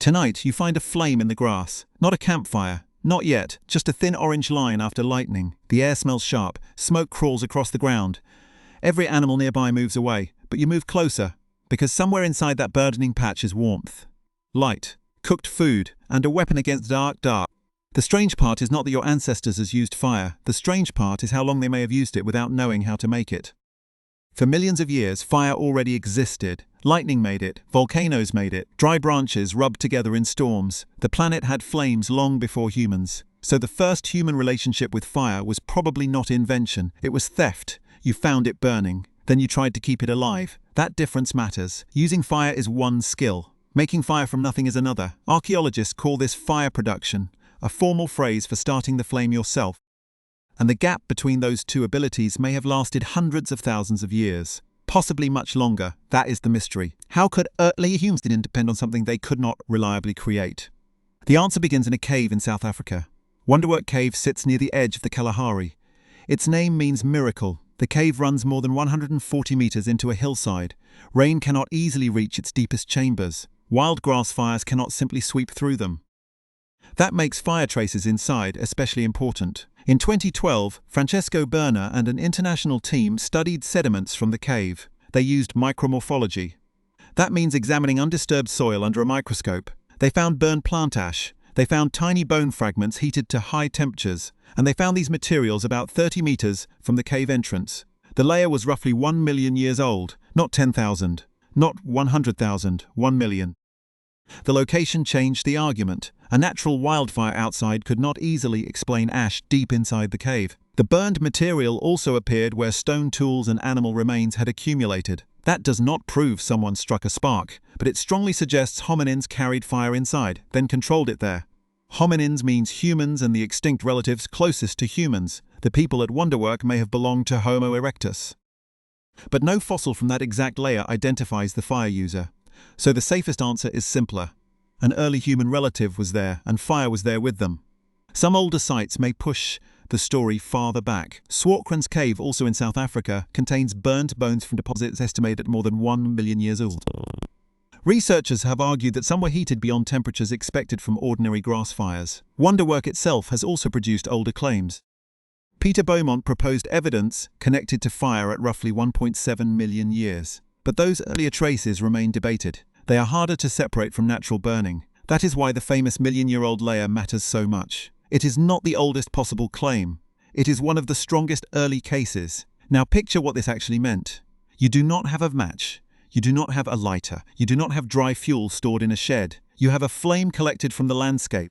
Tonight, you find a flame in the grass. Not a campfire. Not yet. Just a thin orange line after lightning. The air smells sharp. Smoke crawls across the ground. Every animal nearby moves away, but you move closer, because somewhere inside that burning patch is warmth, light, cooked food, and a weapon against dark. The strange part is not that your ancestors has used fire. The strange part is how long they may have used it without knowing how to make it. For millions of years, fire already existed. Lightning made it, volcanoes made it, dry branches rubbed together in storms. The planet had flames long before humans. So the first human relationship with fire was probably not invention, it was theft. You found it burning, then you tried to keep it alive. That difference matters. Using fire is one skill. Making fire from nothing is another. Archaeologists call this fire production, a formal phrase for starting the flame yourself. And the gap between those two abilities may have lasted hundreds of thousands of years. Possibly much longer. That is the mystery. How could early humans depend on something they could not reliably create? The answer begins in a cave in South Africa. Wonderwerk Cave sits near the edge of the Kalahari. Its name means miracle. The cave runs more than 140 meters into a hillside. Rain cannot easily reach its deepest chambers. Wild grass fires cannot simply sweep through them. That makes fire traces inside especially important. In 2012, Francesco Berna and an international team studied sediments from the cave. They used micromorphology. That means examining undisturbed soil under a microscope. They found burned plant ash. They found tiny bone fragments heated to high temperatures. And they found these materials about 30 meters from the cave entrance. The layer was roughly 1 million years old, not 10,000, not 100,000, 1 million. The location changed the argument. A natural wildfire outside could not easily explain ash deep inside the cave. The burned material also appeared where stone tools and animal remains had accumulated. That does not prove someone struck a spark, but it strongly suggests hominins carried fire inside, then controlled it there. Hominins means humans and the extinct relatives closest to humans. The people at Wonderwerk may have belonged to Homo erectus. But no fossil from that exact layer identifies the fire user. So the safest answer is simpler. An early human relative was there, and fire was there with them. Some older sites may push the story farther back. Swartkrans Cave, also in South Africa, contains burnt bones from deposits estimated at more than 1 million years old. Researchers have argued that some were heated beyond temperatures expected from ordinary grass fires. Wonderwerk itself has also produced older claims. Peter Beaumont proposed evidence connected to fire at roughly 1.7 million years. But those earlier traces remain debated. They are harder to separate from natural burning. That is why the famous million-year-old layer matters so much. It is not the oldest possible claim. It is one of the strongest early cases. Now picture what this actually meant. You do not have a match. You do not have a lighter. You do not have dry fuel stored in a shed. You have a flame collected from the landscape.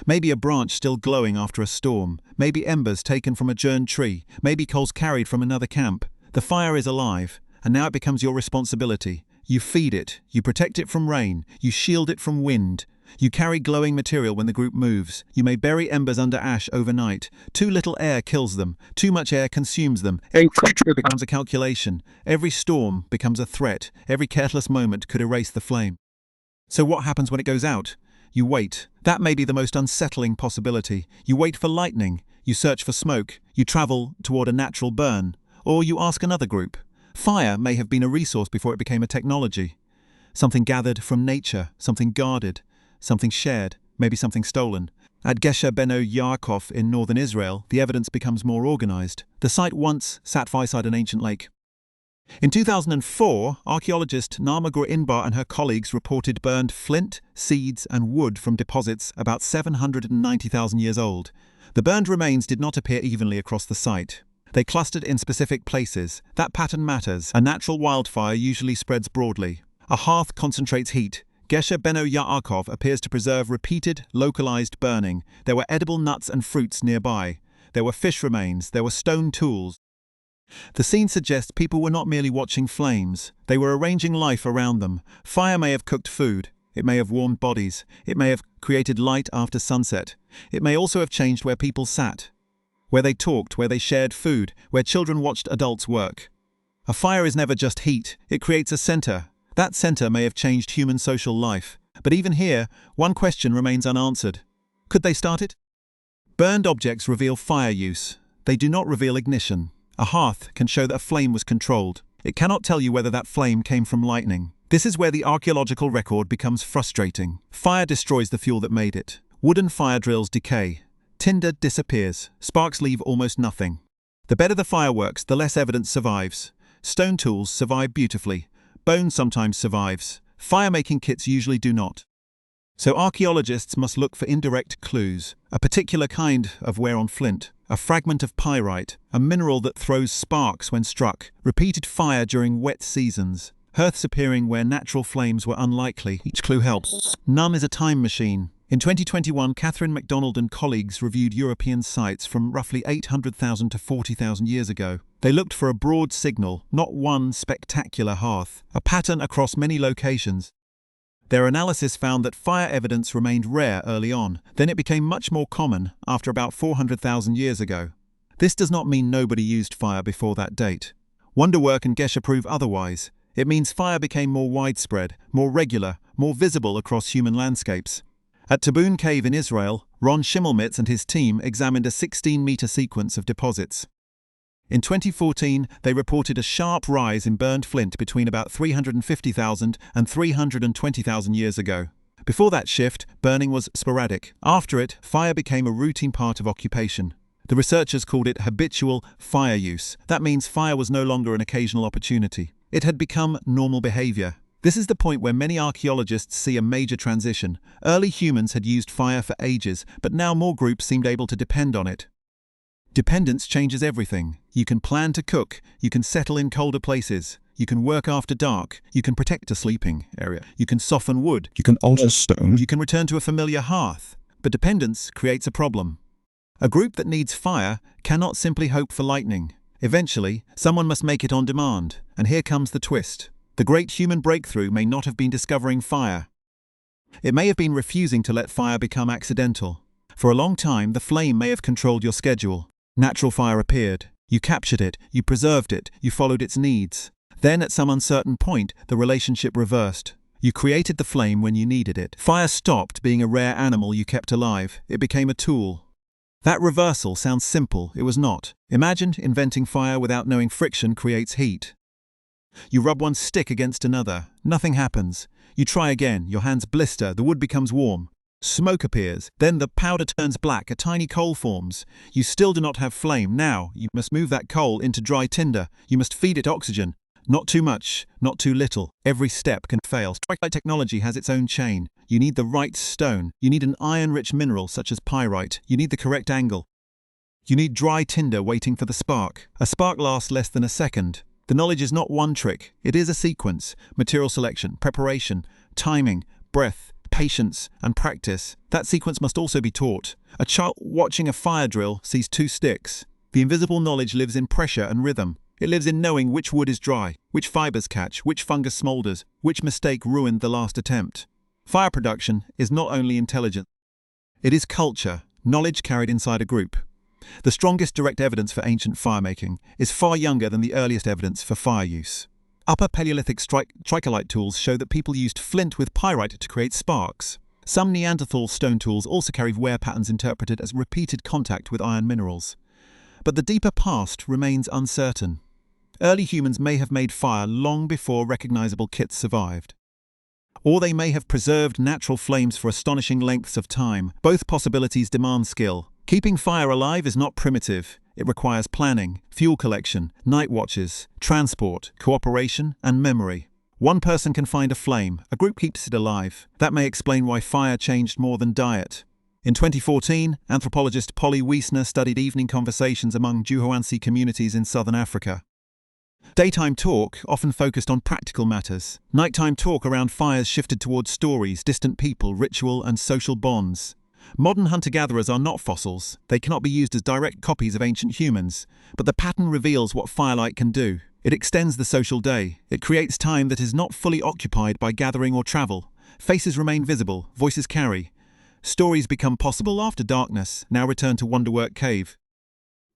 Maybe a branch still glowing after a storm. Maybe embers taken from a adjourned tree. Maybe coals carried from another camp. The fire is alive, and now it becomes your responsibility. You feed it. You protect it from rain. You shield it from wind. You carry glowing material when the group moves. You may bury embers under ash overnight. Too little air kills them. Too much air consumes them. Every trip becomes a calculation. Every storm becomes a threat. Every careless moment could erase the flame. So what happens when it goes out? You wait. That may be the most unsettling possibility. You wait for lightning. You search for smoke. You travel toward a natural burn. Or you ask another group. Fire may have been a resource before it became a technology. Something gathered from nature, something guarded, something shared, maybe something stolen. At Gesher Benot in northern Israel, the evidence becomes more organized. The site once sat beside an ancient lake. In 2004, archaeologist Naama Inbar and her colleagues reported burned flint, seeds and wood from deposits about 790,000 years old. The burned remains did not appear evenly across the site. They clustered in specific places. That pattern matters. A natural wildfire usually spreads broadly. A hearth concentrates heat. Gesher Benot appears to preserve repeated, localized burning. There were edible nuts and fruits nearby. There were fish remains. There were stone tools. The scene suggests people were not merely watching flames. They were arranging life around them. Fire may have cooked food. It may have warmed bodies. It may have created light after sunset. It may also have changed where people sat, where they talked, where they shared food, where children watched adults work. A fire is never just heat. It creates a center. That center may have changed human social life. But even here, one question remains unanswered. Could they start it? Burned objects reveal fire use. They do not reveal ignition. A hearth can show that a flame was controlled. It cannot tell you whether that flame came from lightning. This is where the archaeological record becomes frustrating. Fire destroys the fuel that made it. Wooden fire drills decay. Tinder disappears. Sparks leave almost nothing. The better the fireworks, the less evidence survives. Stone tools survive beautifully. Bone sometimes survives. Fire-making kits usually do not. So archaeologists must look for indirect clues. A particular kind of wear on flint. A fragment of pyrite. A mineral that throws sparks when struck. Repeated fire during wet seasons. Hearths appearing where natural flames were unlikely. Each clue helps. None is a time machine. In 2021, Catherine MacDonald and colleagues reviewed European sites from roughly 800,000 to 40,000 years ago. They looked for a broad signal, not one spectacular hearth, a pattern across many locations. Their analysis found that fire evidence remained rare early on, then it became much more common after about 400,000 years ago. This does not mean nobody used fire before that date. Wonderwerk and Gesher prove otherwise. It means fire became more widespread, more regular, more visible across human landscapes. At Tabun Cave in Israel, Ron Schimmelmitz and his team examined a 16-meter sequence of deposits. In 2014, they reported a sharp rise in burned flint between about 350,000 and 320,000 years ago. Before that shift, burning was sporadic. After it, fire became a routine part of occupation. The researchers called it habitual fire use. That means fire was no longer an occasional opportunity. It had become normal behavior. This is the point where many archaeologists see a major transition. Early humans had used fire for ages, but now more groups seemed able to depend on it. Dependence changes everything. You can plan to cook, you can settle in colder places, you can work after dark, you can protect a sleeping area, you can soften wood, You can alter stone. you can return to a familiar hearth. But dependence creates a problem. A group that needs fire cannot simply hope for lightning. Eventually, someone must make it on demand, and here comes the twist. The great human breakthrough may not have been discovering fire. It may have been refusing to let fire become accidental. For a long time, the flame may have controlled your schedule. Natural fire appeared. You captured it, you preserved it, you followed its needs. Then, at some uncertain point, the relationship reversed. You created the flame when you needed it. Fire stopped being a rare animal you kept alive. It became a tool. That reversal sounds simple. It was not. Imagine inventing fire without knowing friction creates heat. You rub one stick against another. Nothing happens. You try again. Your hands blister. The wood becomes warm. Smoke appears. Then the powder turns black. A tiny coal forms. You still do not have flame. Now, you must move that coal into dry tinder. You must feed it oxygen. Not too much, not too little. Every step can fail. Strike technology has its own chain. You need the right stone. You need an iron-rich mineral such as pyrite. You need the correct angle. You need dry tinder waiting for the spark. A spark lasts less than a second. The knowledge is not one trick. It is a sequence. Material selection, preparation, timing, breath, patience, and practice. That sequence must also be taught. A child watching a fire drill sees two sticks. The invisible knowledge lives in pressure and rhythm. It lives in knowing which wood is dry, which fibers catch, which fungus smoulders, which mistake ruined the last attempt. Fire production is not only intelligence. It is culture, knowledge carried inside a group. The strongest direct evidence for ancient firemaking is far younger than the earliest evidence for fire use. Upper Paleolithic tricholite tools show that people used flint with pyrite to create sparks. Some Neanderthal stone tools also carry wear patterns interpreted as repeated contact with iron minerals. But the deeper past remains uncertain. Early humans may have made fire long before recognizable kits survived. Or they may have preserved natural flames for astonishing lengths of time. Both possibilities demand skill. Keeping fire alive is not primitive. It requires planning, fuel collection, night watches, transport, cooperation, and memory. One person can find a flame, a group keeps it alive. That may explain why fire changed more than diet. In 2014, anthropologist Polly Wiesner studied evening conversations among Juhoansi communities in southern Africa. Daytime talk often focused on practical matters. Nighttime talk around fires shifted towards stories, distant people, ritual, and social bonds. Modern hunter-gatherers are not fossils. They cannot be used as direct copies of ancient humans. But the pattern reveals what firelight can do. It extends the social day. It creates time that is not fully occupied by gathering or travel. Faces remain visible, voices carry. Stories become possible after darkness. Now return to Wonderwerk Cave.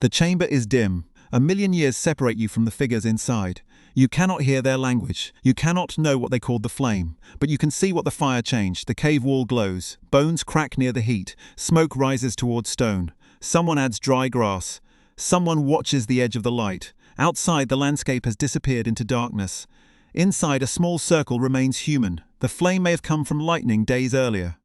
The chamber is dim. 1,000,000 years separate you from the figures inside. You cannot hear their language. You cannot know what they called the flame. But you can see what the fire changed. The cave wall glows. Bones crack near the heat. Smoke rises towards stone. Someone adds dry grass. Someone watches the edge of the light. Outside, the landscape has disappeared into darkness. Inside, a small circle remains human. The flame may have come from lightning days earlier.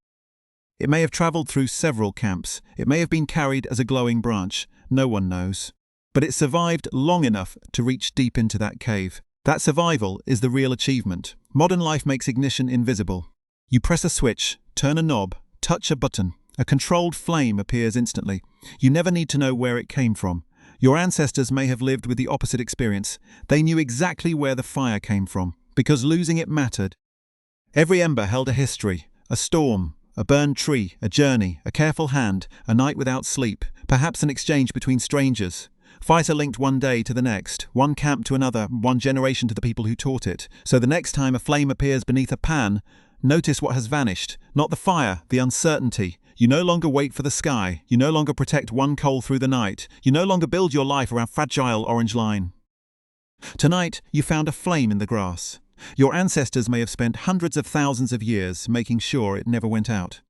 It may have traveled through several camps. It may have been carried as a glowing branch. No one knows. But it survived long enough to reach deep into that cave. That survival is the real achievement. Modern life makes ignition invisible. You press a switch, turn a knob, touch a button. A controlled flame appears instantly. You never need to know where it came from. Your ancestors may have lived with the opposite experience. They knew exactly where the fire came from, because losing it mattered. Every ember held a history, a storm, a burned tree, a journey, a careful hand, a night without sleep, perhaps an exchange between strangers. Fires are linked one day to the next, one camp to another, one generation to the people who taught it. So the next time a flame appears beneath a pan, notice what has vanished. Not the fire, the uncertainty. You no longer wait for the sky. You no longer protect one coal through the night. You no longer build your life around fragile orange line. Tonight, you found a flame in the grass. Your ancestors may have spent hundreds of thousands of years making sure it never went out.